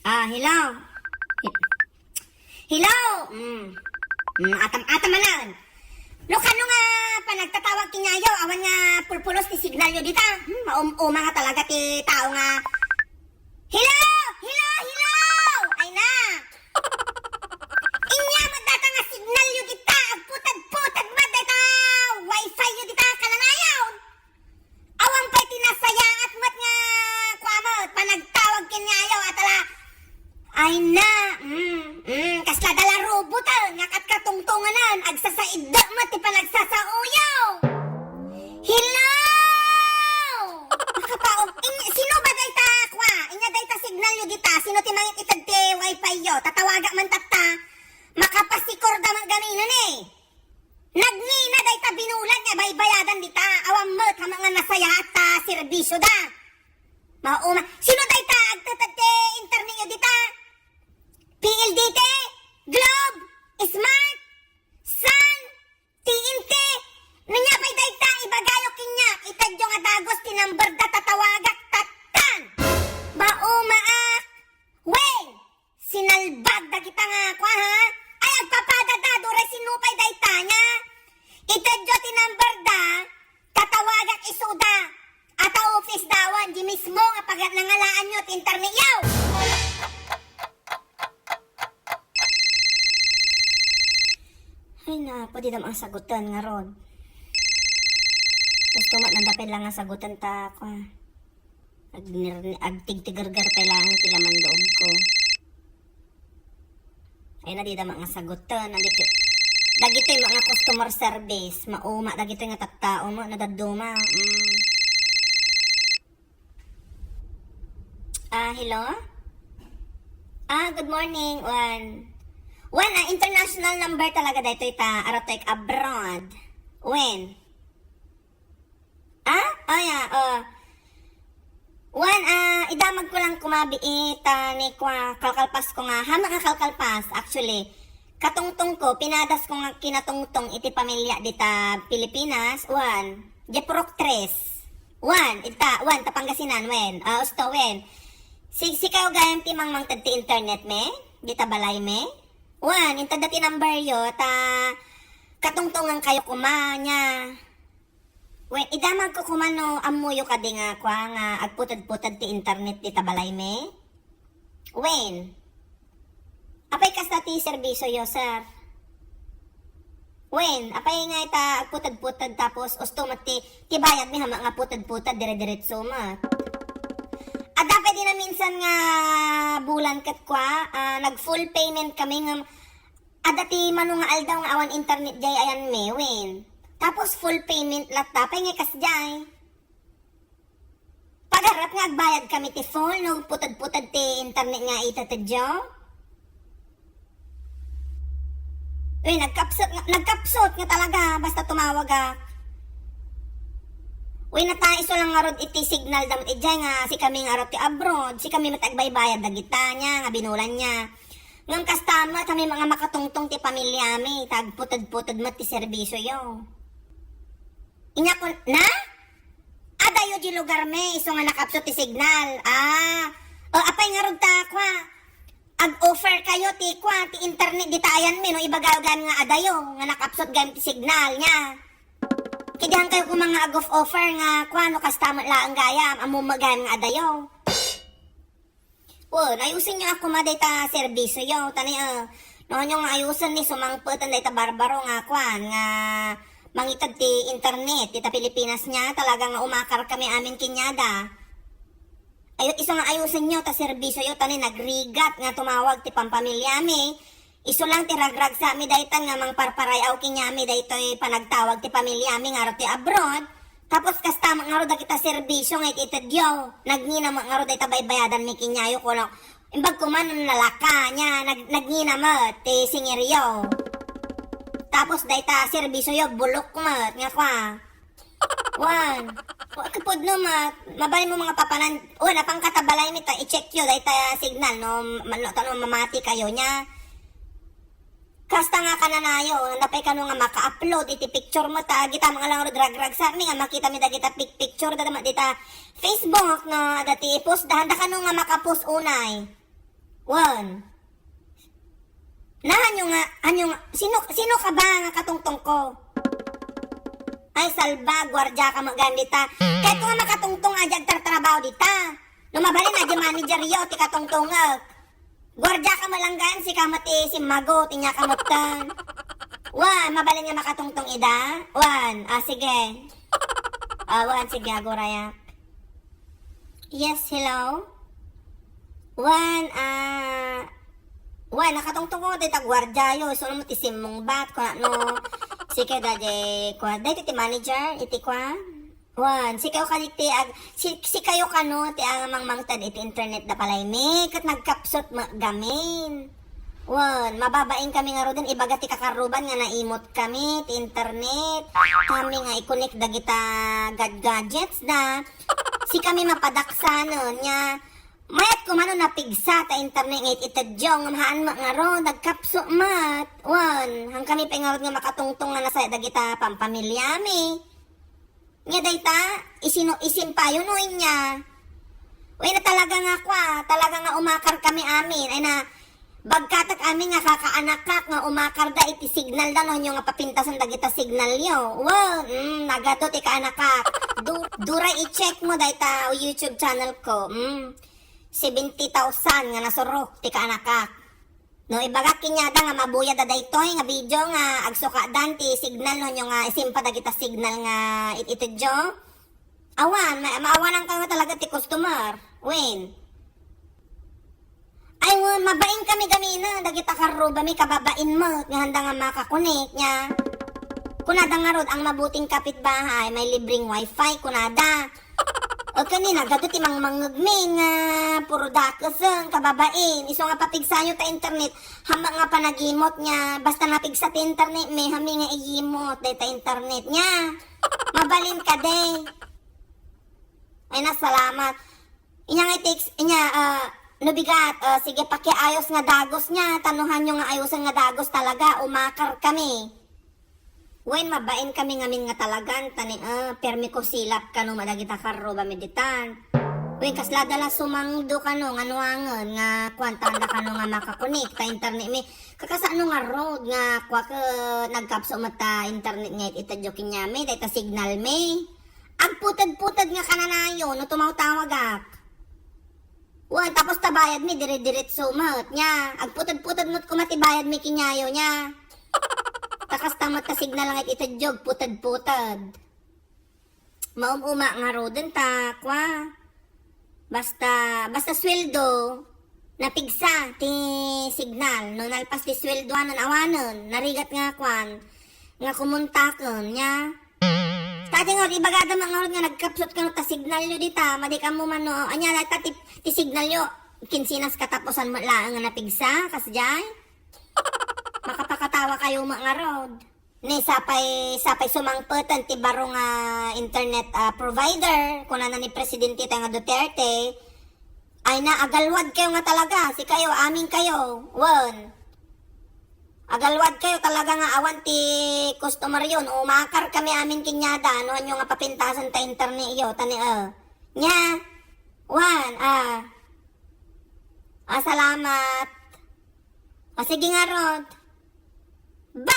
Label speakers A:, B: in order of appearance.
A: Hello. Hello. Atamanan. No kano nga panagtatawag kinyayo awan nga pulpulos ti signal yo dita. Mauma nga talaga ti tao nga. Hello. Hello. Hello. Ay na. Inya mo data nga signal yo dita. Putad-putad mo data. Wi-Fi yo dita kananayaw. Awan pa'y tinasaya at mat nga kuamot panagtawag kinyayo atala. Ay na, kasla dala robot nga katkatungtunganan, agsasaidda mo ti panagsasauyaw. Hello! Nakapao, sino ba dayta kwa? Inya dayta signal yo dita, sino ti mangit itag ti wifi yo, tatawaga man tatta, makapasikor da man ganinan eh. Nagnina dayta binulan nga baybayadan dita, awam mo ka mga nasaya at serbisyo da. Mauma, sino dayta agtatag ti internet yo dita? PLDT, Globe, Smart, Sun, TNT, nanyapay dayta ibagayo kinya, itadyo nga dagos tinamber da tatawagak tatan. Baumaak, wen, sinalbag da kita nga kwa ha, ay agpapadada duray sinupay dayta nya, itadyo tinamber da, tatawagak isuda, ata office dawan, di mismo nga pag nangalaan nyo internet yaw. Ay na, pwede naman ang sagutan nga ron. Gusto mat nandapin lang ang sagutan ta ako. Agtigtigargar pa lang tilaman loob ko. Ay na, di naman ang sagutan. Dagito yung mga customer service. Mauma, dagito yung tattao mo, nadaduma. Hello? Good morning, international number talaga dito ita, aratek abroad. When? Idamag ko lang kumabi ita ni kwa kalkalpas ko nga, hama nga kalkalpas, actually. Katungtong ko, pinadas ko nga kinatungtong iti pamilya dita Pilipinas, Jepurok 3. Tapangasinan, usto, Sikaw gayam ti mangmangtad ti internet me, dita balay me. Inta dati number yo, katungtungan kayo kumanya. Idamag ko kumano, amuyo ka di nga kwa nga, agputad-putad ti internet di tabalay me. Apay kas ti serbisyo yo, sir. Apay nga ita, agputad-putad tapos, ustumat ti bayad mi hama nga putad-putad, dire-diretso mat. Dapat din na minsan nga bulan kat kwa, nag-full payment kami nga, dati manu nga aldaw nga awan internet jay ayan me, Tapos full payment lat tapay nga kas jay. Pagharap nga agbayad kami ti full, no putad-putad ti internet nga itatadyo. Nagkapsot nga talaga, basta tumawag nataiso lang nga rod iti signal dam ijay nga si kami nga rod ti abroad, si kami matagbaybayad dagita niya, nga binulan niya. Ngam kastama kami mga makatungtong ti pamilya mi, tagputad-putad mat ti serbisyo yo. Inya ko, na? Adayo di lugar me, iso nga nakapsot ti signal. Apay nga rod ta kwa. Ag-offer kayo ti kwa, ti internet di tayan mi, no ibagagan nga adayo, nga nakapsot gam ti signal niya. Kidihan kayo kung mga offer nga kwano kastamot lang gayam, amumagayan nga adayo. Ayusin nyo ako madayta serbisyo yo. Noon yung ayusin ni sumangputan dayta barbaro nga kwan, nga mangitad ti internet, tita Pilipinas niya, talaga nga umakar kami amin kinyada. Iso nga ayusin nyo ta serbisyo yo, nagrigat nga tumawag ti pampamilya mi. Iso lang ti ragrag sa mi daytan nga mangparparay aw kinyami daytoy panagtawag ti pamilya mi nga ro ti abroad. Tapos kastama nga ro da kita serbisyo nga ititadyo. Nagnina mo nga ro dayta baybayadan mi kinyayo ko no. Imbag ko man nalaka niya, nagnina mo ti singiryo. Tapos dayta serbisyo yo bulok mo nga kwa. Kapod no mabali mo mga papanan. Napang katabalay mi ta i-check yo dayta signal no mamati kayo nya. Kasta nga kananayo, napay ka nga maka-upload, iti picture mo ta, kita mga lang drag-drag sa mi nga makita mi da kita picture da dita Facebook, no, dati post, dahan da ka nga maka-post unay. Wan. Na anyo nga, sino ka ba nga katungtong ko? Ay salba, gwardya ka magandita. Kahit ko nga makatungtong ajag trabaho dita. Lumabalin na di manager yo, ti katungtongag. Gwardya ka malanggan, si kamati si mago, tinya kamutan. Wan, mabalin nga makatungtong ida? Wan, sige. Wan, sige, agoraya. Yes, hello? Wan, nakatungtong ko dito gwardya yo. So, mo tisim mong bat, kung ano, sige, dade, kwa, dahil ti manager, iti kwa? Wan, si kayo si kayo kano, ti ang tad iti internet na palay me, kat nagkapsot gamin. Wan, mababain kami nga rodin, ibaga ti kakaruban nga naimot kami, ti internet. Kami nga i-connect da kita gadgets na. Si kami mapadaksa nun nya. Mayat kumano napigsa ta internet ngayit itadyong haan nga ro, nagkapso mat. Wan, hang kami pengarod nga makatungtong nga nasa da kita pampamilya mi. Nya dayta, isimpayo no inya. Uy na talaga nga kwa, talaga nga umakar kami amin. Ay na, bagkatak amin nga kakaanakak nga umakar da iti signal da no nga papintasan da kita signal yo. Wow, nagato ti kaanakak. Duray i-check mo dayta YouTube channel ko. 70,000 nga nasurok ti kaanakak. No, ibaga kinyada nga mabuya da daytoy nga video nga agsuka dan ti signal no nga isimpa da kita signal nga itidyo. Awan, maawanan ka nga talaga ti customer. Wen. Ay, mabain kami gamina, dagita karuba mi kababain mo, nga handa nga makakunik niya. Kunada nga rod, ang mabuting kapitbahay, may libreng wifi, kunada. O kanina, gado ti mangmangagmin nga, puro dakasang, kababain, iso nga papigsayo ta internet, hama nga panagimot niya, basta napigsa ti internet, may hami nga iyimot, day ta internet niya. Mabalin ka, day. Ay, nasalamat. Inya nga Nubigat, sige pakiayos nga dagos niya. Tanuhan nyo nga ayosan nga dagos talaga. Umakar kami. Wen, mabain kami ngamin nga talagan. Tani, permi ko silap ka no madagita karo ba meditan. Wen, kasladala sumangdo ka no nga nuangan nga kwantanda ka no nga makakunik ta internet mi. Kakasano nga road nga kwa ka nagkapso mata internet nga itadyokin niya mi. Dahil ta signal mi. Ang putad-putad nga kananayo no tumaw-tawag ak. Wan, tapos tabayad mi, dire-diretso mat niya. Agputad-putad mo't kumatibayad mi kinyayo niya. Takas tamat ta signal lang itadjog, putad-putad. Maumuma nga roden ta, kwa. Basta sweldo, napigsa ti signal. No nalpas ti sweldo anon awanon, narigat nga kwan, nga kumuntakon niya. Tati nga, ibagada mga nga nagkapsot ka no ta signal nyo dita, madika mo man no, anya na ti signal nyo, kinsinas katapusan mo lang nga napigsa, kasjay. Makapakatawa kayo mga rod. Ni sapay sumangpetan ti baro nga internet provider, kuna na ni Presidente nga Duterte, ay na agalwad kayo nga talaga, si kayo, amin kayo, wan. Agalwad kayo talaga nga awan ti customer yun. Umakar kami amin kinyada. Ano nyo nga papintasan ta internet yo. Tani nya. Wan. Salamat. Sige nga rod. Bye!